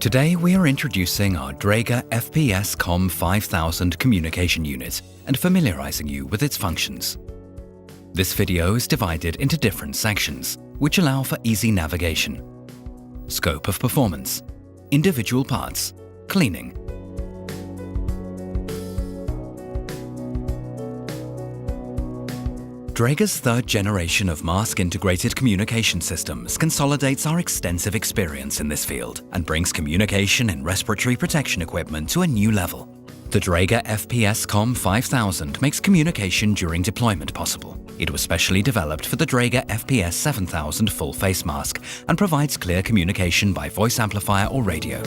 Today we are introducing our Dräger FPS COM 5000 communication unit and familiarizing you with its functions. This video is divided into different sections, which allow for easy navigation. Scope of performance, individual parts, cleaning. Dräger's third generation of mask-integrated communication systems consolidates our extensive experience in this field and brings communication in respiratory protection equipment to a new level. The Dräger FPS COM 5000 makes communication during deployment possible. It was specially developed for the Dräger FPS 7000 full face mask and provides clear communication by voice amplifier or radio.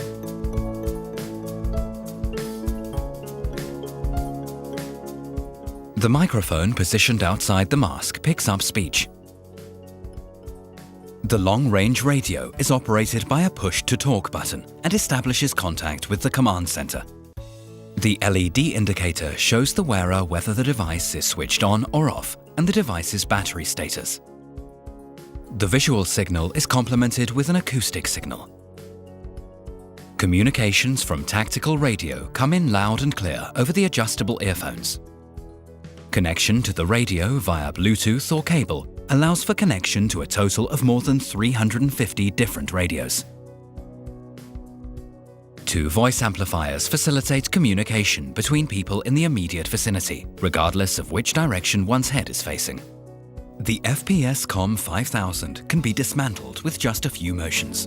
The microphone positioned outside the mask picks up speech. The long-range radio is operated by a push-to-talk button and establishes contact with the command center. The LED indicator shows the wearer whether the device is switched on or off and the device's battery status. The visual signal is complemented with an acoustic signal. Communications from tactical radio come in loud and clear over the adjustable earphones. Connection to the radio via Bluetooth or cable allows for connection to a total of more than 350 different radios. Two voice amplifiers facilitate communication between people in the immediate vicinity, regardless of which direction one's head is facing. The FPS COM 5000 can be dismantled with just a few motions.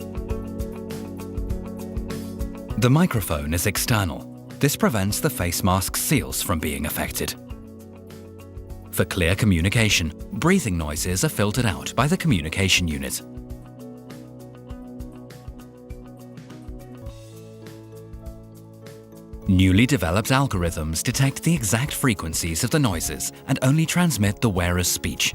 The microphone is external. This prevents the face mask seals from being affected. For clear communication, breathing noises are filtered out by the communication unit. Newly developed algorithms detect the exact frequencies of the noises and only transmit the wearer's speech.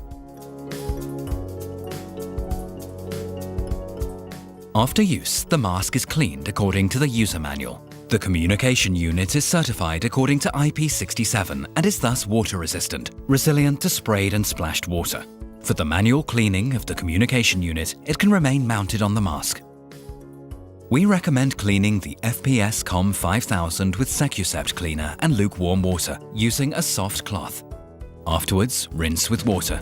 After use, the mask is cleaned according to the user manual. The communication unit is certified according to IP67 and is thus water-resistant, resilient to sprayed and splashed water. For the manual cleaning of the communication unit, it can remain mounted on the mask. We recommend cleaning the FPS COM 5000 with Secusept cleaner and lukewarm water using a soft cloth. Afterwards, rinse with water.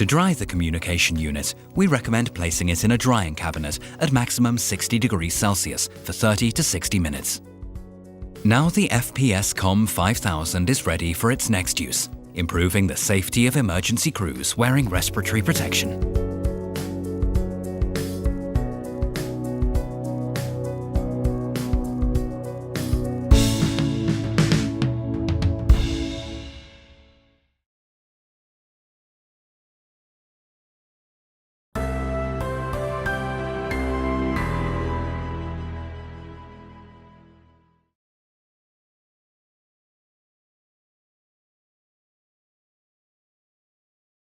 To dry the communication unit, we recommend placing it in a drying cabinet at maximum 60 degrees Celsius for 30 to 60 minutes. Now the FPS COM 5000 is ready for its next use, improving the safety of emergency crews wearing respiratory protection.